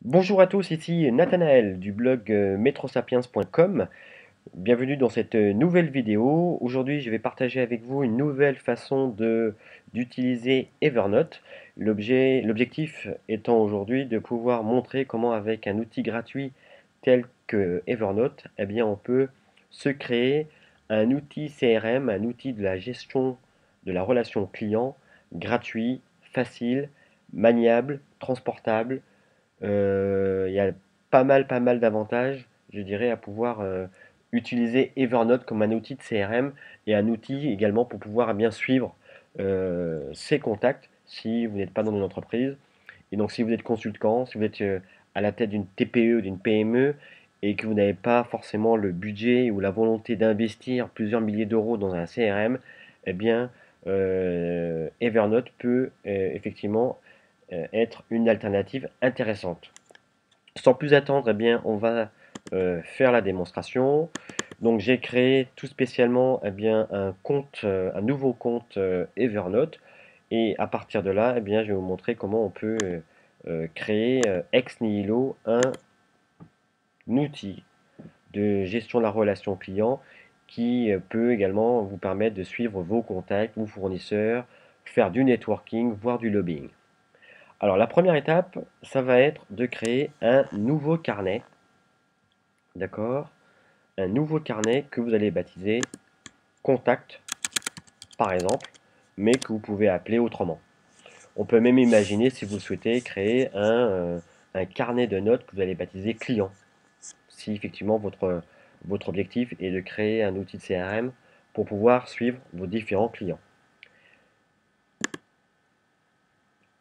Bonjour à tous, ici Nathanaël du blog metrosapiens.com. Bienvenue dans cette nouvelle vidéo. Aujourd'hui, je vais partager avec vous une nouvelle façon d'utiliser Evernote. L'objectif étant aujourd'hui de pouvoir montrer comment avec un outil gratuit tel que Evernote, eh bien, on peut se créer un outil CRM, un outil de la gestion de la relation client gratuit, facile, maniable, transportable. Il y a pas mal d'avantages, je dirais, à pouvoir utiliser Evernote comme un outil de CRM et un outil également pour pouvoir bien suivre ses contacts si vous n'êtes pas dans une entreprise. Et donc si vous êtes consultant, si vous êtes à la tête d'une TPE ou d'une PME et que vous n'avez pas forcément le budget ou la volonté d'investir plusieurs milliers d'euros dans un CRM, eh bien Evernote peut effectivement être une alternative intéressante. Sans plus attendre, eh bien, on va faire la démonstration. Donc j'ai créé tout spécialement eh bien, un compte, un nouveau compte Evernote. Et à partir de là, eh bien, je vais vous montrer comment on peut créer ex nihilo un outil de gestion de la relation client qui peut également vous permettre de suivre vos contacts, vos fournisseurs, faire du networking, voire du lobbying. Alors la première étape, ça va être de créer un nouveau carnet, d'accord? Un nouveau carnet que vous allez baptiser contact, par exemple, mais que vous pouvez appeler autrement. On peut même imaginer, si vous souhaitez, créer un carnet de notes que vous allez baptiser client, si effectivement votre objectif est de créer un outil de CRM pour pouvoir suivre vos différents clients.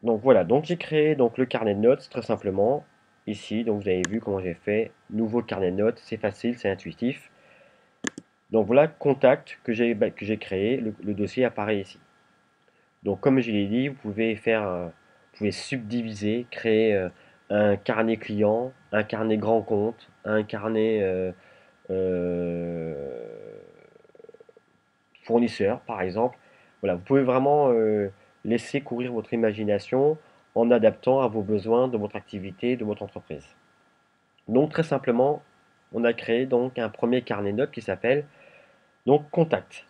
Donc voilà, donc j'ai créé donc le carnet de notes très simplement ici. Donc vous avez vu comment j'ai fait. Nouveau carnet de notes, c'est facile, c'est intuitif. Donc voilà, contact que j'ai créé, le dossier apparaît ici. Donc comme je l'ai dit, vous pouvez subdiviser, créer un carnet client, un carnet grand compte, un carnet euh, fournisseur, par exemple. Voilà, vous pouvez vraiment laisser courir votre imagination en adaptant à vos besoins de votre activité, de votre entreprise. Donc très simplement, on a créé donc un premier carnet de notes qui s'appelle donc contact.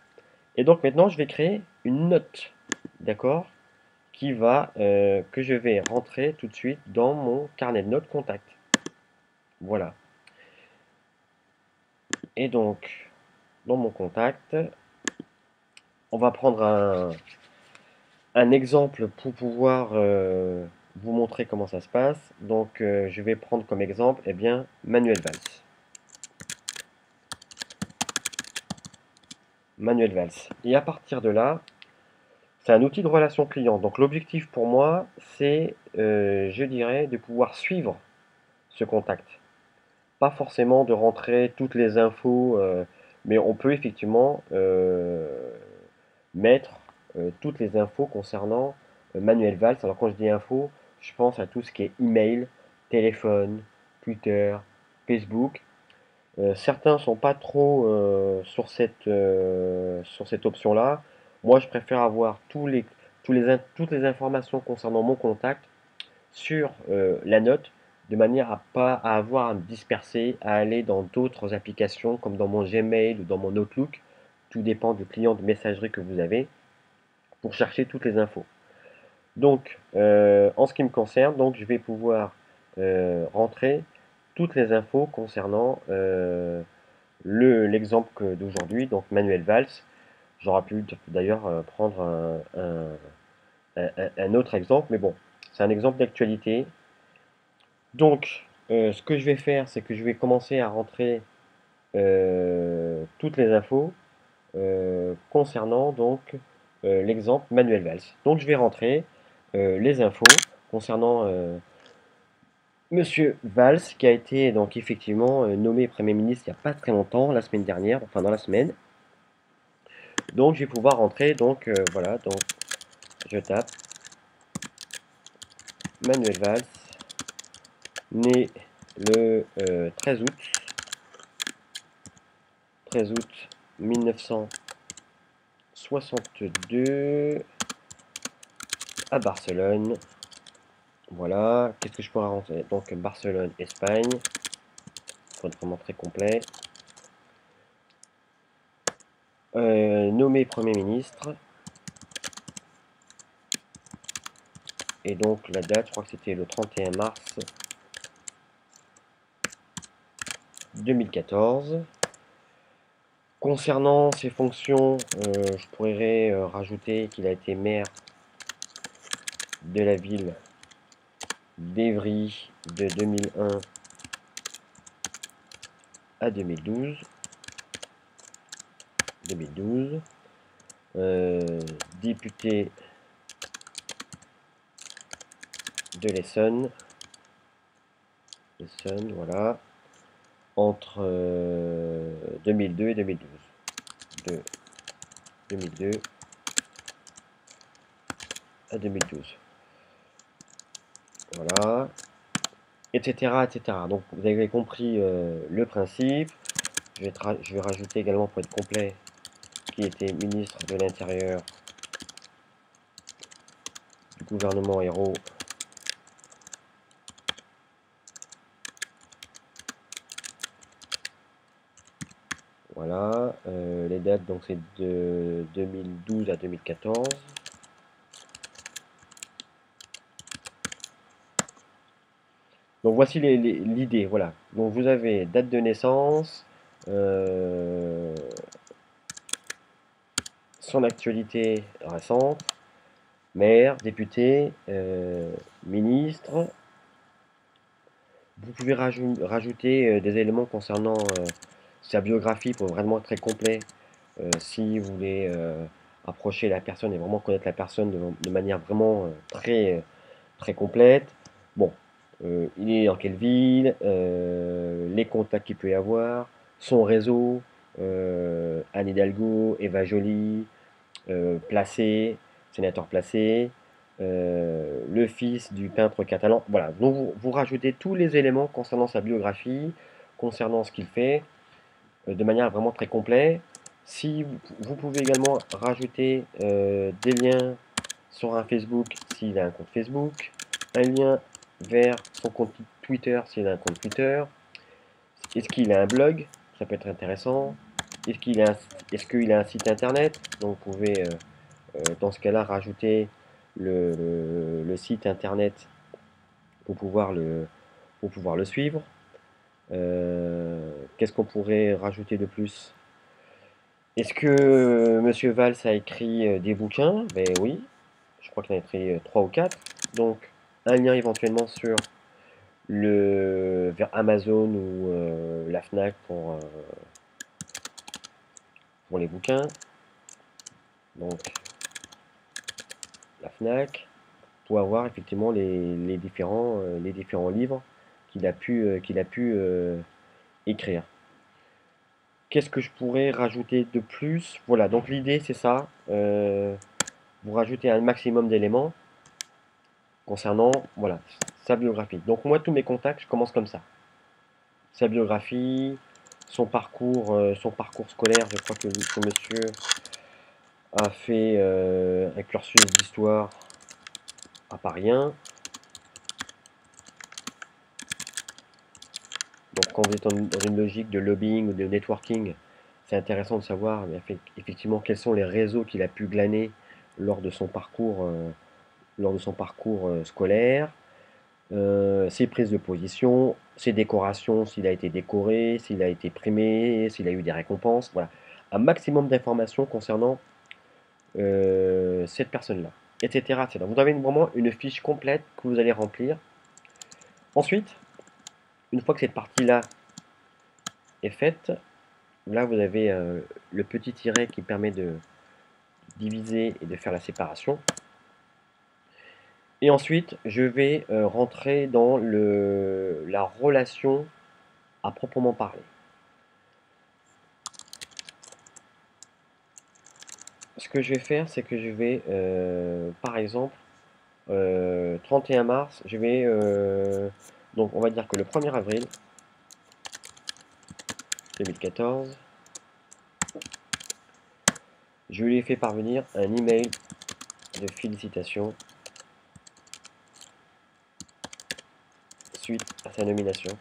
Et donc maintenant, je vais créer une note, d'accord, que je vais rentrer tout de suite dans mon carnet de notes contact. Voilà. Et donc, dans mon contact, on va prendre un exemple pour pouvoir vous montrer comment ça se passe. Donc, je vais prendre comme exemple, eh bien, Manuel Valls. Manuel Valls. Et à partir de là, c'est un outil de relation client. Donc, l'objectif pour moi, c'est, je dirais, de pouvoir suivre ce contact. Pas forcément de rentrer toutes les infos, mais on peut effectivement mettre toutes les infos concernant Manuel Valls. Alors quand je dis info, je pense à tout ce qui est email, téléphone, Twitter, Facebook. Certains sont pas trop sur cette option-là. Moi, je préfère avoir toutes les informations concernant mon contact sur la note de manière à pas à avoir à me disperser, à aller dans d'autres applications comme dans mon Gmail ou dans mon Outlook. Tout dépend du client de messagerie que vous avez pour chercher toutes les infos. Donc, en ce qui me concerne, donc, je vais pouvoir rentrer toutes les infos concernant l'exemple d'aujourd'hui, donc Manuel Valls. J'aurais pu d'ailleurs prendre un autre exemple, mais bon, c'est un exemple d'actualité. Donc, ce que je vais faire, c'est que je vais commencer à rentrer toutes les infos concernant donc l'exemple Manuel Valls. Donc, je vais rentrer les infos concernant Monsieur Valls, qui a été donc effectivement nommé Premier ministre il n'y a pas très longtemps, la semaine dernière, enfin dans la semaine. Donc, je vais pouvoir rentrer, donc voilà, donc je tape Manuel Valls, né le 13 août 1962 à Barcelone. Voilà, qu'est-ce que je pourrais rentrer? Donc Barcelone, Espagne, pour être vraiment très complet. Nommé Premier ministre. Et donc la date, je crois que c'était le 31 mars 2014. Concernant ses fonctions, je pourrais rajouter qu'il a été maire de la ville d'Évry de 2001 à 2012. 2012. Député de l'Essonne. Essonne, voilà. Entre 2002 et 2012. De 2002 à 2012. Voilà. Etc. etc. Donc vous avez compris le principe. Je vais rajouter également pour être complet qui était ministre de l'Intérieur du gouvernement Hérault. Voilà, les dates donc c'est de 2012 à 2014. Donc voici l'idée, voilà. Donc vous avez date de naissance, son actualité récente, maire, député, ministre. Vous pouvez rajouter des éléments concernant sa biographie pour vraiment être très complet. Si vous voulez approcher la personne et vraiment connaître la personne de manière vraiment très complète. Bon, il est dans quelle ville, les contacts qu'il peut y avoir, son réseau, Anne Hidalgo, Eva Joly, Placé, sénateur Placé, le fils du peintre catalan. Voilà, donc vous rajoutez tous les éléments concernant sa biographie, concernant ce qu'il fait, de manière vraiment très complète. Si vous pouvez également rajouter des liens sur un Facebook s'il a un compte Facebook, un lien vers son compte Twitter s'il a un compte Twitter. Est-ce qu'il a un blog? Ça peut être intéressant. Est-ce qu'il a un site internet? Donc vous pouvez dans ce cas-là rajouter le site internet pour pouvoir le suivre. Qu'est-ce qu'on pourrait rajouter de plus? Est-ce que Monsieur Valls a écrit des bouquins? Ben oui, je crois qu'il en a écrit 3 ou 4. Donc un lien éventuellement vers Amazon ou la Fnac pour les bouquins. Donc la Fnac, pour avoir effectivement les différents livres qu'il a pu écrire. Qu'est-ce que je pourrais rajouter de plus? Voilà, donc l'idée c'est ça. Vous rajoutez un maximum d'éléments concernant voilà, sa biographie. Donc moi, tous mes contacts, je commence comme ça. Sa biographie, son parcours scolaire. Je crois que ce monsieur a fait un cursus d'histoire à Paris 1. Donc quand vous êtes dans une logique de lobbying ou de networking, c'est intéressant de savoir effectivement quels sont les réseaux qu'il a pu glaner lors de son parcours scolaire. Ses prises de position, ses décorations, s'il a été décoré, s'il a été primé, s'il a eu des récompenses. Voilà. Un maximum d'informations concernant cette personne-là, etc., etc. Vous avez vraiment une fiche complète que vous allez remplir. Ensuite, une fois que cette partie-là est faite, là vous avez le petit tiret qui permet de diviser et de faire la séparation. Et ensuite, je vais rentrer dans la relation à proprement parler. Ce que je vais faire, c'est que je vais, par exemple, 31 mars, je vais, donc on va dire que le 1er avril 2014, je lui ai fait parvenir un email de félicitations suite à sa nomination.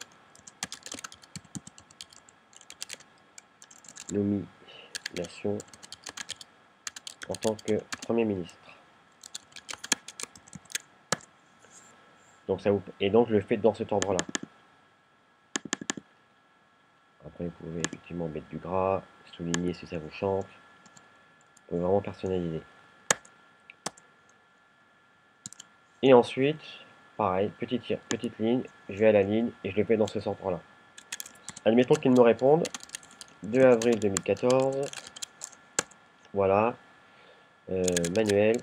Nomination en tant que Premier ministre. Donc ça vous... Et donc je le fais dans cet ordre-là. Après vous pouvez effectivement mettre du gras, souligner si ça vous chante. Vous pouvez vraiment personnaliser. Et ensuite, pareil, petite ligne, je vais à la ligne et je le fais dans ce ordre-là. Admettons qu'il me réponde. 2 avril 2014. Voilà. Manuel.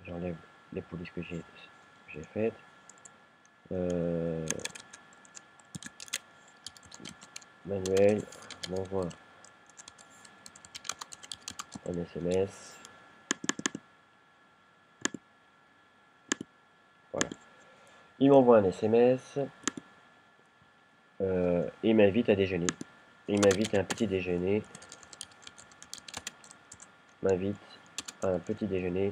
J'enlève les polices que j'ai faites. Manuel m'envoie un SMS. Voilà. Il m'envoie un SMS et m'invite à déjeuner. Il m'invite à un petit déjeuner. M'invite à un petit déjeuner.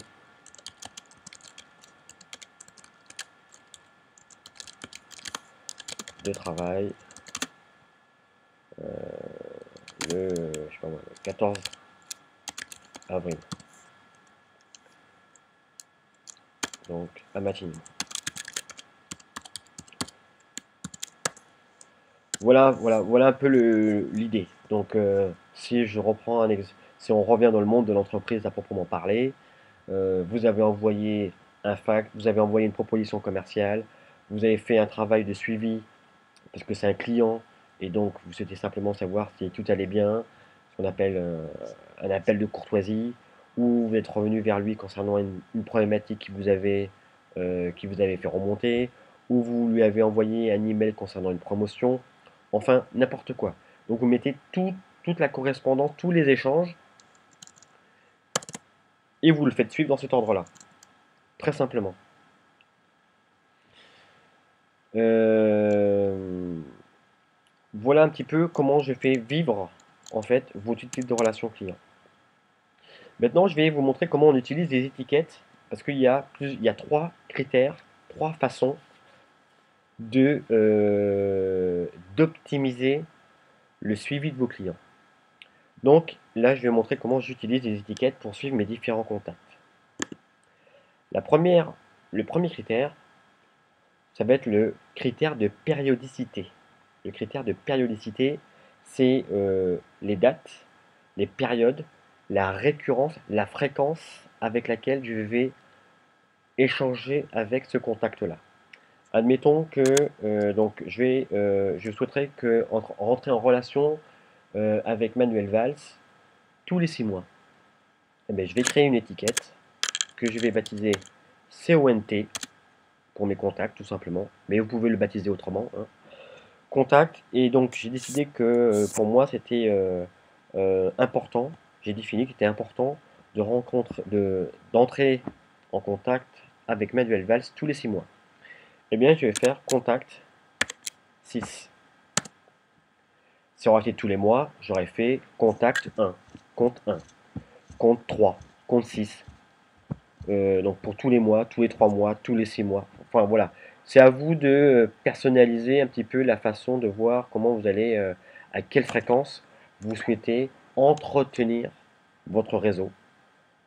De travail. Le, je sais pas moi, le 14 avril. Donc à Matignon. Voilà un peu l'idée. Donc, si je reprends si on revient dans le monde de l'entreprise à proprement parler, vous avez envoyé un fax, vous avez envoyé une proposition commerciale, vous avez fait un travail de suivi parce que c'est un client et donc vous souhaitez simplement savoir si tout allait bien, ce qu'on appelle un appel de courtoisie, ou vous êtes revenu vers lui concernant une problématique qui vous avait fait remonter, ou vous lui avez envoyé un email concernant une promotion. Enfin, n'importe quoi. Donc vous mettez toute la correspondance, tous les échanges, et vous le faites suivre dans cet ordre-là. Très simplement. Voilà un petit peu comment je fais vivre, en fait, vos types de relations clients. Maintenant, je vais vous montrer comment on utilise les étiquettes, parce il y a trois critères, trois façons d'optimiser le suivi de vos clients. Donc là, je vais montrer comment j'utilise les étiquettes pour suivre mes différents contacts. Le premier critère, ça va être le critère de périodicité. Le critère de périodicité, c'est les dates, les périodes, la récurrence, la fréquence avec laquelle je vais échanger avec ce contact-là. Admettons que donc je souhaiterais rentrer en relation avec Manuel Valls tous les 6 mois. Eh bien, je vais créer une étiquette que je vais baptiser CONT pour mes contacts tout simplement, mais vous pouvez le baptiser autrement, hein. Contact, et donc j'ai décidé que pour moi c'était important, j'ai défini qu'il était important d'entrer en contact avec Manuel Valls tous les 6 mois. Eh bien, je vais faire contact 6. Si on aurait été tous les mois, j'aurais fait contact 1, compte 1, compte 3, compte 6. Donc pour tous les mois, tous les 3 mois, tous les 6 mois. Enfin voilà, c'est à vous de personnaliser un petit peu la façon de voir comment vous allez, à quelle fréquence vous souhaitez entretenir votre réseau,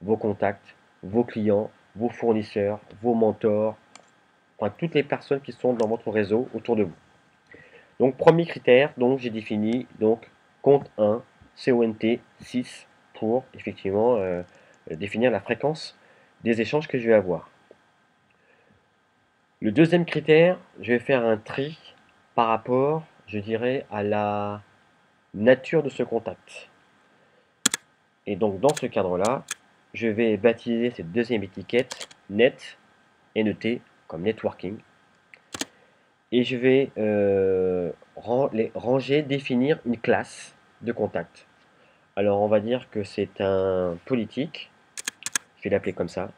vos contacts, vos clients, vos fournisseurs, vos mentors, enfin toutes les personnes qui sont dans votre réseau autour de vous. Donc premier critère, donc j'ai défini donc compte 1, CONT 6 pour effectivement définir la fréquence des échanges que je vais avoir. Le deuxième critère, je vais faire un tri par rapport, je dirais, à la nature de ce contact. Et donc dans ce cadre-là, je vais baptiser cette deuxième étiquette net, NET, comme networking. Et je vais ranger, définir une classe de contact. Alors on va dire que c'est un politique, je vais l'appeler comme ça.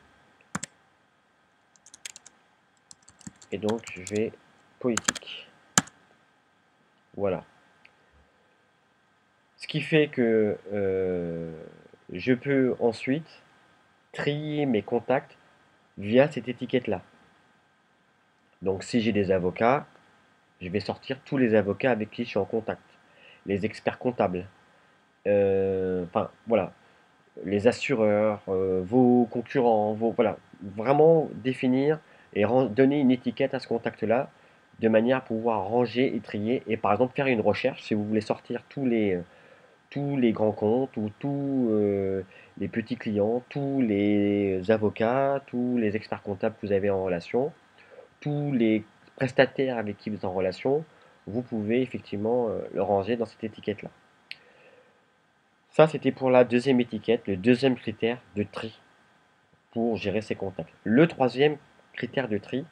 Et donc je vais politique. Voilà. Ce qui fait que je peux ensuite trier mes contacts via cette étiquette-là. Donc si j'ai des avocats, je vais sortir tous les avocats avec qui je suis en contact, les experts comptables, enfin voilà, les assureurs, vos concurrents, voilà, vraiment définir et donner une étiquette à ce contact-là de manière à pouvoir ranger et trier et par exemple faire une recherche si vous voulez sortir tous les grands comptes ou tous les petits clients, tous les avocats, tous les experts comptables que vous avez en relation, tous les prestataires avec qui vous êtes en relation, vous pouvez effectivement le ranger dans cette étiquette-là. Ça, c'était pour la deuxième étiquette, le deuxième critère de tri pour gérer ses contacts. Le troisième critère de tri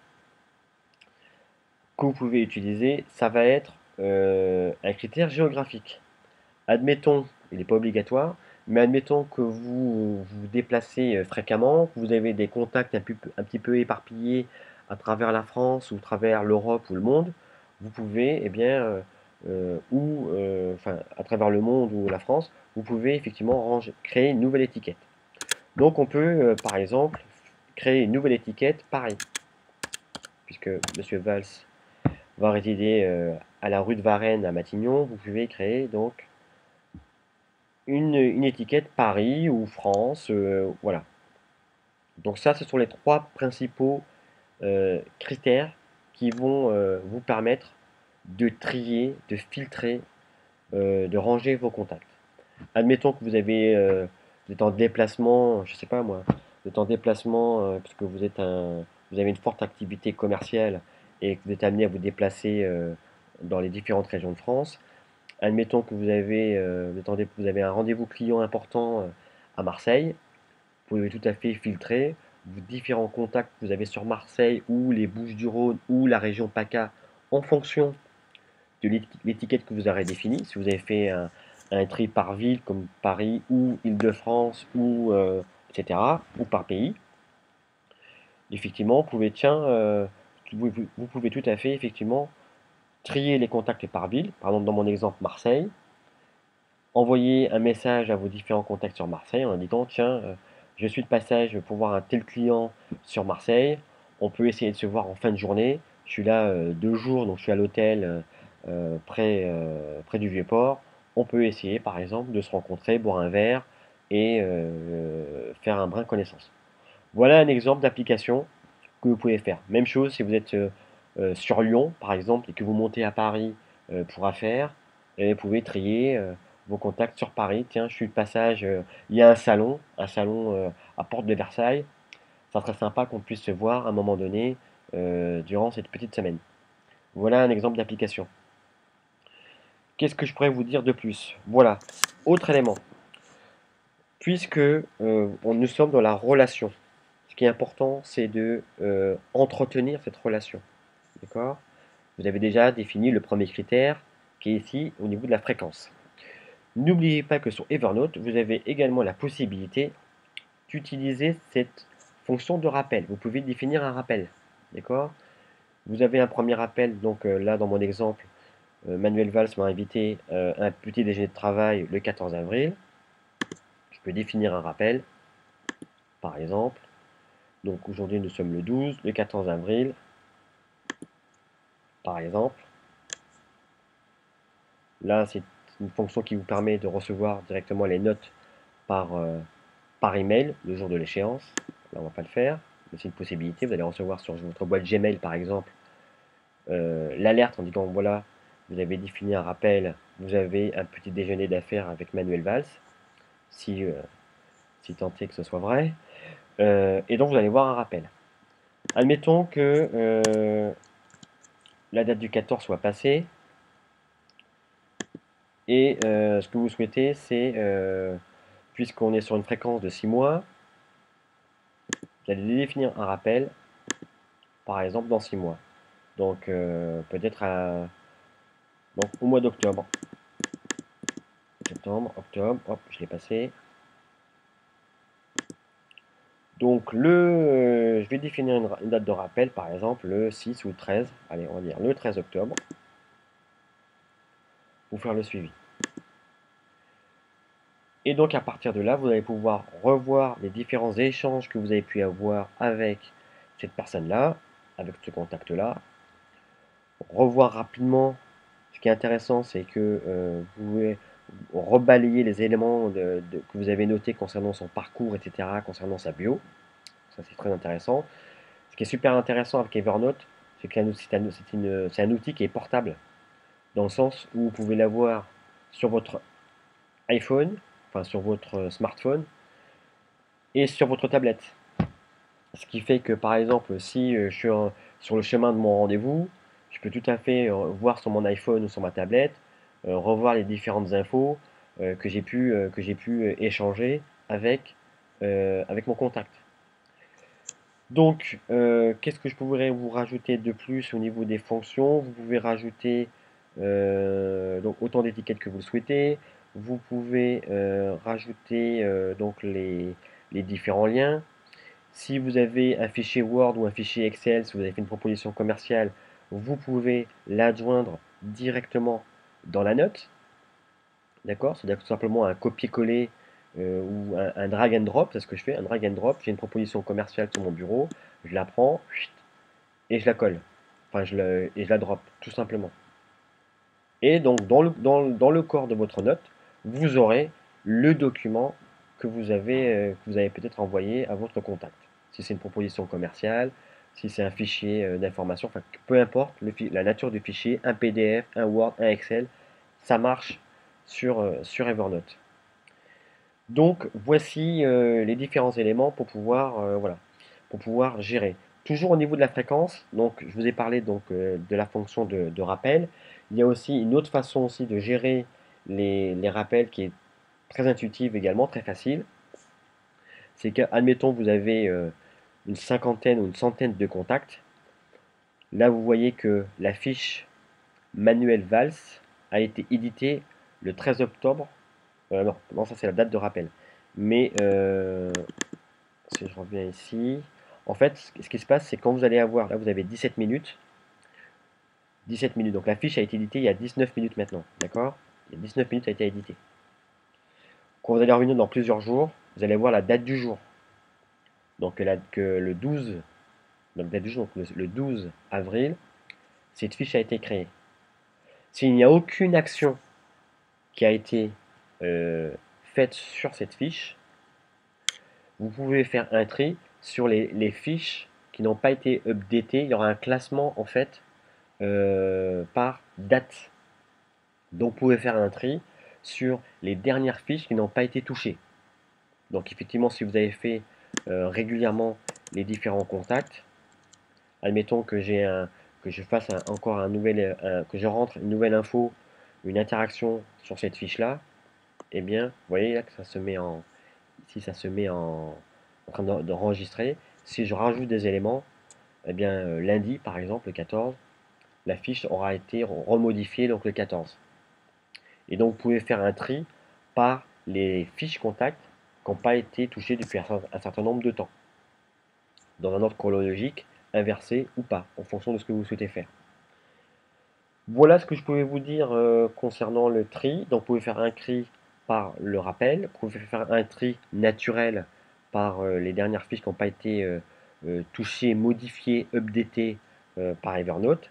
que vous pouvez utiliser, ça va être un critère géographique. Admettons, il n'est pas obligatoire, mais admettons que vous vous déplacez fréquemment, que vous avez des contacts un petit peu éparpillés à travers la France ou à travers l'Europe ou le monde, vous pouvez, eh bien, enfin, à travers le monde ou la France, vous pouvez effectivement créer une nouvelle étiquette. Donc on peut, par exemple, créer une nouvelle étiquette Paris, puisque Monsieur Valls va résider à la rue de Varennes à Matignon, vous pouvez créer donc une étiquette Paris ou France, voilà. Donc ça, ce sont les trois principaux critères qui vont vous permettre de trier, de filtrer, de ranger vos contacts. Admettons que vous êtes en déplacement, je sais pas moi, vous êtes en déplacement parce que vous avez une forte activité commerciale et que vous êtes amené à vous déplacer dans les différentes régions de France. Admettons que vous avez un rendez-vous client important à Marseille. Vous pouvez tout à fait filtrer vos différents contacts que vous avez sur Marseille ou les Bouches-du-Rhône ou la région PACA en fonction de l'étiquette que vous aurez définie. Si vous avez fait un tri par ville comme Paris ou Île-de-France ou etc. ou par pays, effectivement, vous pouvez tout à fait effectivement trier les contacts par ville. Par exemple, dans mon exemple Marseille, envoyer un message à vos différents contacts sur Marseille en indiquant tiens, je suis de passage pour voir un tel client sur Marseille. On peut essayer de se voir en fin de journée. Je suis là 2 jours, donc je suis à l'hôtel près du Vieux-Port. On peut essayer par exemple de se rencontrer, boire un verre et faire un brin de connaissance. Voilà un exemple d'application que vous pouvez faire. Même chose si vous êtes sur Lyon, par exemple, et que vous montez à Paris pour affaires, et vous pouvez trier vos contacts sur Paris. Tiens, je suis de passage, il y a un salon à Porte de Versailles. Ça serait sympa qu'on puisse se voir à un moment donné durant cette petite semaine. Voilà un exemple d'application. Qu'est-ce que je pourrais vous dire de plus? Voilà, autre élément. Puisque nous sommes dans la relation, ce qui est important, c'est de entretenir cette relation. D'accord? Vous avez déjà défini le premier critère, qui est ici au niveau de la fréquence. N'oubliez pas que sur Evernote, vous avez également la possibilité d'utiliser cette fonction de rappel. Vous pouvez définir un rappel. D'accord? Vous avez un premier rappel, donc là dans mon exemple, Manuel Valls m'a invité à un petit déjeuner de travail le 14 avril. Je peux définir un rappel, par exemple. Donc aujourd'hui nous sommes le 12, le 14 avril, par exemple. Là c'est une fonction qui vous permet de recevoir directement les notes par email le jour de l'échéance. Là on va pas le faire, mais c'est une possibilité. Vous allez recevoir sur votre boîte Gmail par exemple l'alerte en disant voilà, vous avez défini un rappel, vous avez un petit déjeuner d'affaires avec Manuel Valls, si, si tant est que ce soit vrai. Et donc vous allez voir un rappel. Admettons que la date du 14 soit passée, et ce que vous souhaitez, c'est, puisqu'on est sur une fréquence de 6 mois, vous allez définir un rappel, par exemple dans 6 mois. Donc peut-être au mois d'octobre. Septembre, octobre, hop, je l'ai passé. Donc je vais définir une date de rappel, par exemple le 6 ou le 13. Allez, on va dire le 13 octobre, pour faire le suivi. Et donc à partir de là, vous allez pouvoir revoir les différents échanges que vous avez pu avoir avec cette personne-là, avec ce contact-là. Revoir rapidement. Ce qui est intéressant, c'est que vous pouvez rebalayer les éléments que vous avez notés concernant son parcours, etc., concernant sa bio. Ça, c'est très intéressant. Ce qui est super intéressant avec Evernote, c'est que c'est un outil qui est portable, dans le sens où vous pouvez l'avoir sur votre iPhone, enfin sur votre smartphone, et sur votre tablette. Ce qui fait que par exemple, si je suis sur le chemin de mon rendez-vous, je peux tout à fait voir sur mon iPhone ou sur ma tablette, revoir les différentes infos que j'ai pu échanger avec mon contact. Donc, qu'est-ce que je pourrais vous rajouter de plus au niveau des fonctions? Vous pouvez rajouter donc autant d'étiquettes que vous le souhaitez. Vous pouvez rajouter donc les différents liens. Si vous avez un fichier Word ou un fichier Excel, si vous avez fait une proposition commerciale, vous pouvez l'adjoindre directement dans la note. D'accord? C'est-à-dire tout simplement un copier-coller ou un drag and drop, c'est ce que je fais, un drag and drop. J'ai une proposition commerciale sur mon bureau, je la prends et je la colle. Enfin, et je la drop, tout simplement. Et donc, dans le corps de votre note, vous aurez le document que vous avez peut-être envoyé à votre contact. Si c'est une proposition commerciale, si c'est un fichier d'information, enfin, peu importe la nature du fichier, un PDF, un Word, un Excel, ça marche sur Evernote. Donc, voici les différents éléments pour pouvoir, voilà, pour pouvoir gérer. Toujours au niveau de la fréquence, donc je vous ai parlé donc, de la fonction de rappel. Il y a aussi une autre façon aussi de gérer les rappels qui est très intuitive également, très facile. C'est qu'admettons vous avez une cinquantaine ou une centaine de contacts. Là, vous voyez que la fiche Manuel Valls a été éditée le 13 octobre. Non, non, ça c'est la date de rappel. Mais si je reviens ici, en fait, ce qui se passe, c'est quand vous allez avoir, là vous avez 17 minutes, 17 minutes, donc la fiche a été éditée il y a 19 minutes maintenant, d'accord? Il y a 19 minutes, a été édité. Quand vous allez revenir dans plusieurs jours, vous allez voir la date du jour. Donc que le 12, donc, date du jour, donc le 12 avril, cette fiche a été créée. S'il n'y a aucune action qui a été faite sur cette fiche, vous pouvez faire un tri sur les fiches qui n'ont pas été updatées. Il y aura un classement en fait par date. Donc vous pouvez faire un tri sur les dernières fiches qui n'ont pas été touchées. Donc effectivement, si vous avez fait régulièrement les différents contacts, admettons que que je fasse encore que je rentre une nouvelle info, une interaction sur cette fiche-là, eh bien, vous voyez là que ça se met ici ça se met en train d'enregistrer. Si je rajoute des éléments, eh bien lundi par exemple, le 14, la fiche aura été remodifiée donc le 14. Et donc, vous pouvez faire un tri par les fiches contacts qui n'ont pas été touchées depuis un certain nombre de temps, dans un ordre chronologique, inversé ou pas, en fonction de ce que vous souhaitez faire. Voilà ce que je pouvais vous dire concernant le tri. Donc, vous pouvez faire un tri par le rappel, vous pouvez faire un tri naturel par les dernières fiches qui n'ont pas été touchées, modifiées, updatées par Evernote.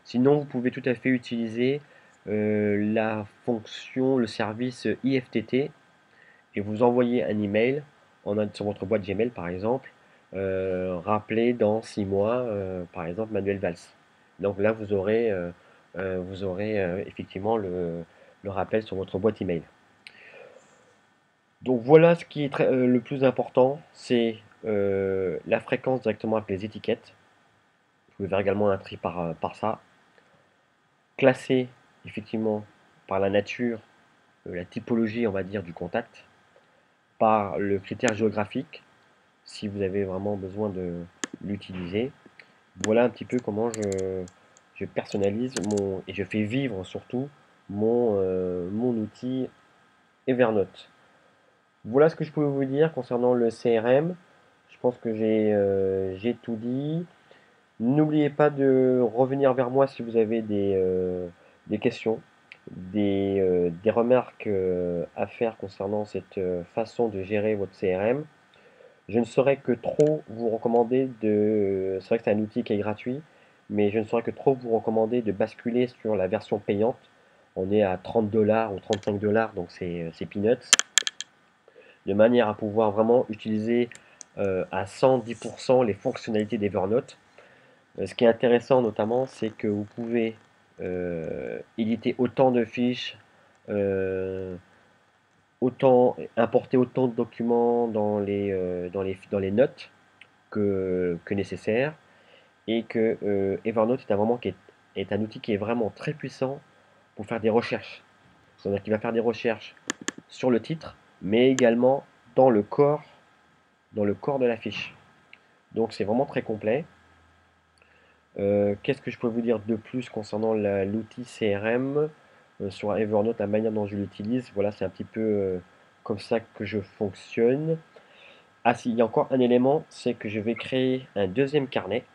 Sinon, vous pouvez tout à fait utiliser la fonction, le service IFTT et vous envoyer un email sur votre boîte Gmail par exemple, rappeler dans 6 mois, par exemple, Manuel Valls. Donc là, vous aurez effectivement le rappel sur votre boîte email. Donc voilà ce qui est le plus important, c'est la fréquence directement avec les étiquettes. Vous pouvez faire également un tri par ça. Classer effectivement par la nature, la typologie, on va dire, du contact, par le critère géographique, si vous avez vraiment besoin de l'utiliser. Voilà un petit peu comment je personnalise et je fais vivre surtout mon outil Evernote. Voilà ce que je pouvais vous dire concernant le CRM. Je pense que j'ai tout dit. N'oubliez pas de revenir vers moi si vous avez des questions. des remarques à faire concernant cette façon de gérer votre CRM. Je ne saurais que trop vous recommander de... C'est vrai que c'est un outil qui est gratuit, mais je ne saurais que trop vous recommander de basculer sur la version payante. On est à 30 dollars ou 35 dollars, donc c'est peanuts. De manière à pouvoir vraiment utiliser à 110% les fonctionnalités d'Evernote. Ce qui est intéressant notamment, c'est que vous pouvez éditer autant de fiches, euh, importer autant de documents dans les notes que nécessaire, et que Evernote est un outil qui est vraiment très puissant pour faire des recherches. C'est-à-dire qu'il va faire des recherches sur le titre, mais également dans dans le corps de la fiche. Donc c'est vraiment très complet. Qu'est-ce que je peux vous dire de plus concernant l'outil CRM sur Evernote, la manière dont je l'utilise? Voilà, c'est un petit peu comme ça que je fonctionne. Ah si, il y a encore un élément, c'est que je vais créer un deuxième carnet.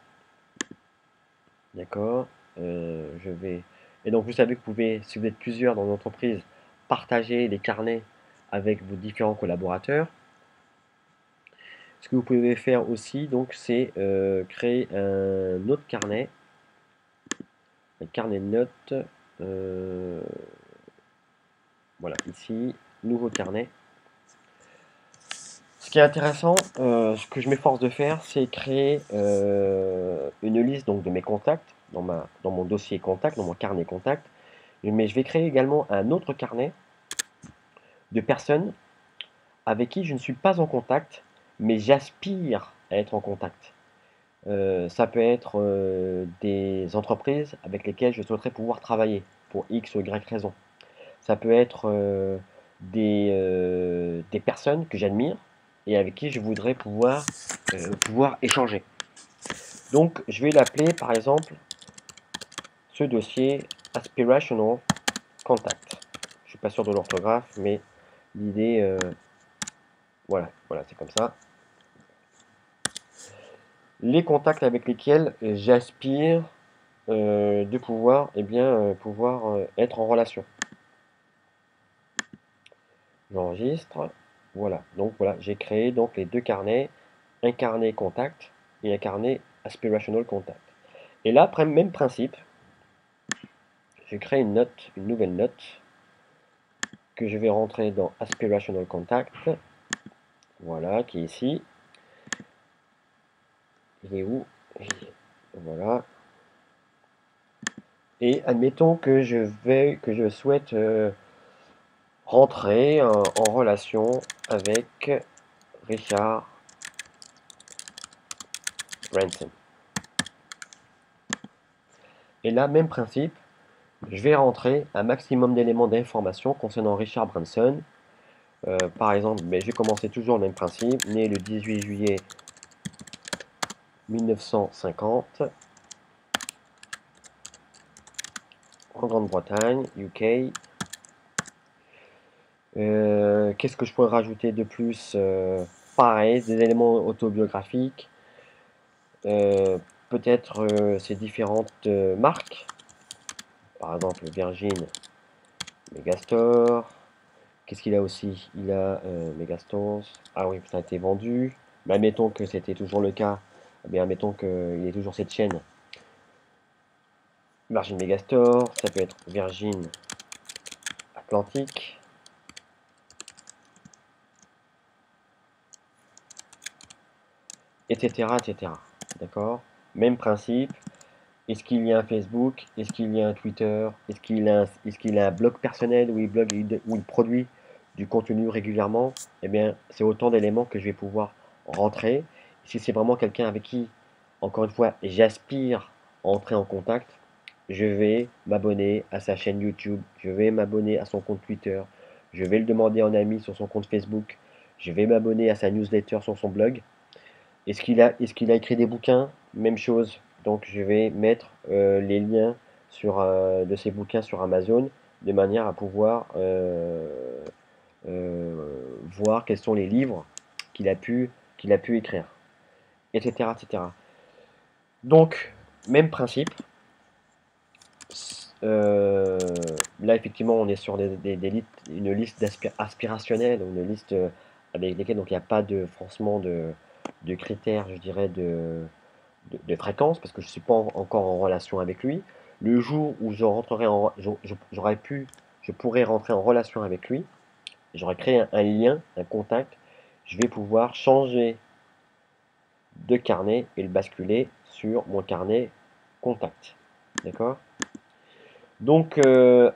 D'accord? Je vais... Et donc vous savez que vous pouvez, si vous êtes plusieurs dans l'entreprise, partager les carnets avec vos différents collaborateurs. Ce que vous pouvez faire aussi, donc, c'est créer un autre carnet, un carnet de notes. euh, voilà, ici, nouveau carnet. Ce qui est intéressant, ce que je m'efforce de faire, c'est créer une liste donc, de mes contacts dans mon dossier contact, dans mon carnet contact. Mais je vais créer également un autre carnet de personnes avec qui je ne suis pas en contact, mais j'aspire à être en contact. Ça peut être des entreprises avec lesquelles je souhaiterais pouvoir travailler pour X ou Y raison. Ça peut être des personnes que j'admire et avec qui je voudrais pouvoir échanger. Donc je vais l'appeler par exemple ce dossier Aspirational Contact. Je suis pas sûr de l'orthographe, mais l'idée, voilà, c'est comme ça. Les contacts avec lesquels j'aspire de pouvoir, pouvoir être en relation. J'enregistre. Voilà. Donc voilà, j'ai créé donc les deux carnets, un carnet contact et un carnet aspirational contact. Et là, même principe, je crée une note, une nouvelle note que je vais rentrer dans aspirational contact. Voilà, qui est ici. Il est où? Voilà. Et admettons que je souhaite rentrer en relation avec Richard Branson. Et là, même principe, je vais rentrer un maximum d'éléments d'information concernant Richard Branson. Par exemple, je vais commencer toujours le même principe, né le 18 juillet 1950 en Grande-Bretagne, UK. Qu'est-ce que je pourrais rajouter de plus? Pareil, des éléments autobiographiques, euh, peut-être ces différentes marques, par exemple Virgin, Megastore. Qu'est-ce qu'il a aussi? Il a Megastore. Ah oui, ça a été vendu. Mais admettons que c'était toujours le cas. Eh bien, admettons qu'il y ait toujours cette chaîne. Virgin Megastore, ça peut être Virgin Atlantic. Etc. etc. D'accord? Même principe. Est-ce qu'il y a un Facebook? Est-ce qu'il y a un Twitter? Est-ce qu'il a un blog personnel où il produit du contenu régulièrement? Eh bien, c'est autant d'éléments que je vais pouvoir rentrer. Si c'est vraiment quelqu'un avec qui, encore une fois, j'aspire à entrer en contact, je vais m'abonner à sa chaîne YouTube, je vais m'abonner à son compte Twitter, je vais le demander en ami sur son compte Facebook, je vais m'abonner à sa newsletter sur son blog. Est-ce qu'il a écrit des bouquins? Même chose. Donc je vais mettre les liens de ces bouquins sur Amazon de manière à pouvoir voir quels sont les livres qu'il a qu'il a pu écrire, etc., etc. Donc, même principe. Euh, Là, effectivement, on est sur une liste aspirationnelle, une liste avec lesquelles donc il n'y a pas de forcément de critères, je dirais, de fréquence, parce que je ne suis pas encore en relation avec lui. Le jour où je rentrerai je pourrais rentrer en relation avec lui, j'aurais créé un lien, un contact, je vais pouvoir changer de carnet et le basculer sur mon carnet contact. D'accord? Donc,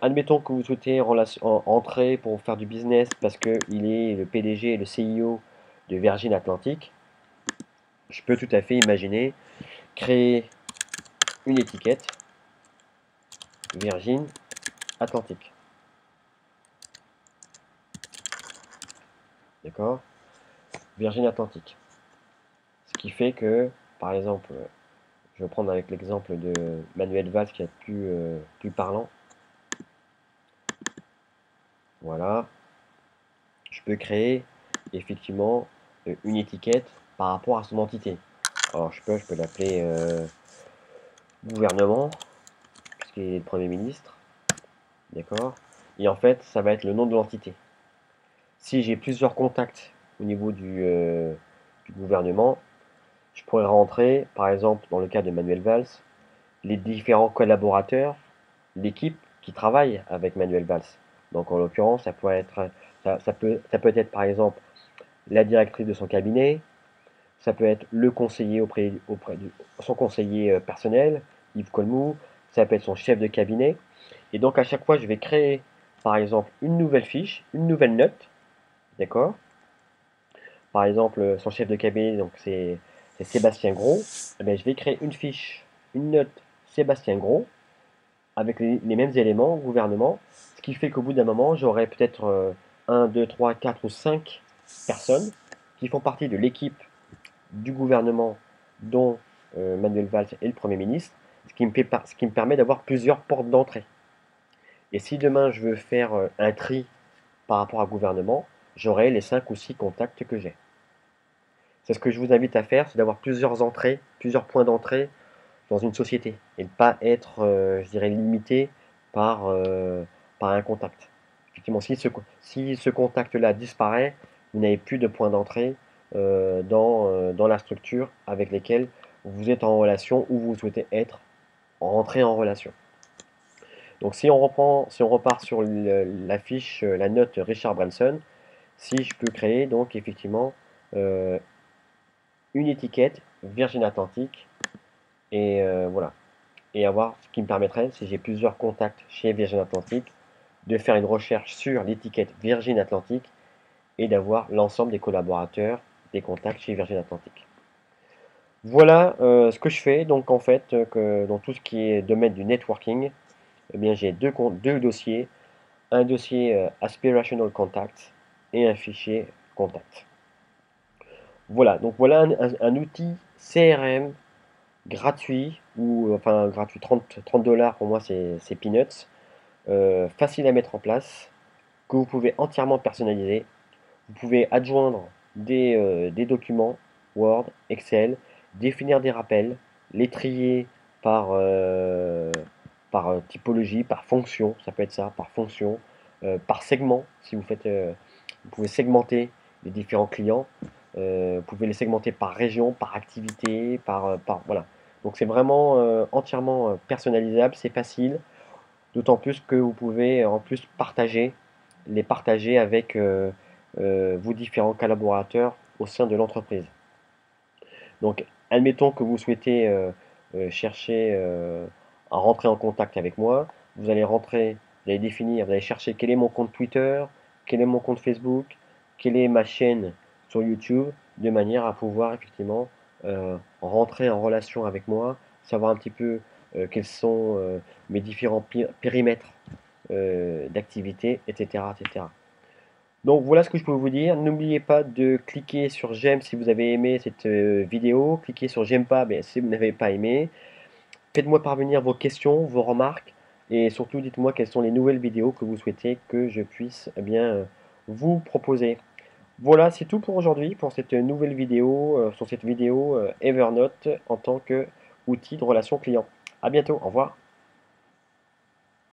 admettons que vous souhaitez entrer pour faire du business parce qu'il est le PDG et le CEO de Virgin Atlantic. Je peux tout à fait imaginer créer une étiquette Virgin Atlantic. D'accord? Virgin Atlantic. Ce qui fait que, par exemple, je vais prendre avec l'exemple de Manuel Valls qui est plus parlant. Voilà. Je peux créer effectivement une étiquette par rapport à son entité. Alors je peux l'appeler gouvernement, puisqu'il est le Premier ministre, d'accord? Et en fait, ça va être le nom de l'entité. Si j'ai plusieurs contacts au niveau du gouvernement, je pourrais rentrer, par exemple, dans le cas de Manuel Valls, les différents collaborateurs, l'équipe qui travaille avec Manuel Valls. Donc en l'occurrence, ça peut être par exemple la directrice de son cabinet, ça peut être le conseiller auprès de son conseiller personnel, Yves Colmou, ça peut être son chef de cabinet. Et donc à chaque fois, je vais créer par exemple une nouvelle fiche, une nouvelle note, d'accord? Par exemple, son chef de cabinet, donc c'est Sébastien Gros. Eh bien, je vais créer une fiche, une note Sébastien Gros, avec les mêmes éléments, gouvernement, ce qui fait qu'au bout d'un moment, j'aurai peut-être 1, 2, 3, 4 ou 5 personnes qui font partie de l'équipe du gouvernement dont Manuel Valls est le Premier ministre, ce qui me permet d'avoir plusieurs portes d'entrée. Et si demain je veux faire un tri par rapport à gouvernement, j'aurai les 5 ou 6 contacts que j'ai. C'est ce que je vous invite à faire, c'est d'avoir plusieurs entrées, plusieurs points d'entrée dans une société et de ne pas être, je dirais, limité par un contact. Effectivement, si ce contact-là disparaît, vous n'avez plus de points d'entrée dans la structure avec lesquels vous êtes en relation ou vous souhaitez rentrer en relation. Donc si on repart sur la fiche, la note Richard Branson, si je peux créer donc effectivement euh, une étiquette Virgin Atlantic et voilà. Et avoir ce qui me permettrait, si j'ai plusieurs contacts chez Virgin Atlantic, de faire une recherche sur l'étiquette Virgin Atlantic et d'avoir l'ensemble des collaborateurs, des contacts chez Virgin Atlantic. Voilà ce que je fais. Donc en fait, que dans tout ce qui est domaine du networking, eh bien j'ai deux dossiers, un dossier Aspirational Contact et un fichier Contact. Voilà, donc voilà un outil CRM gratuit, ou enfin gratuit, 30 dollars pour moi c'est peanuts, facile à mettre en place, que vous pouvez entièrement personnaliser. Vous pouvez adjoindre des documents Word, Excel, définir des rappels, les trier par, typologie, par fonction, ça peut être ça, par fonction, par segment, si vous faites, vous pouvez segmenter les différents clients, vous pouvez les segmenter par région, par activité, voilà. Donc c'est vraiment entièrement personnalisable, c'est facile, d'autant plus que vous pouvez en plus les partager avec vos différents collaborateurs au sein de l'entreprise. Donc, admettons que vous souhaitez chercher à rentrer en contact avec moi. Vous allez définir, vous allez chercher quel est mon compte Twitter, quel est mon compte Facebook, quelle est ma chaîne sur YouTube, de manière à pouvoir effectivement rentrer en relation avec moi, savoir un petit peu quels sont mes différents périmètres d'activité, etc., etc. Donc voilà ce que je peux vous dire. N'oubliez pas de cliquer sur j'aime si vous avez aimé cette vidéo. Cliquez sur j'aime pas si vous n'avez pas aimé. Faites-moi parvenir vos questions, vos remarques. Et surtout, dites-moi quelles sont les nouvelles vidéos que vous souhaitez que je puisse vous proposer. Voilà, c'est tout pour aujourd'hui, pour cette nouvelle vidéo, sur cette vidéo Evernote en tant qu'outil de relation client. A bientôt, au revoir.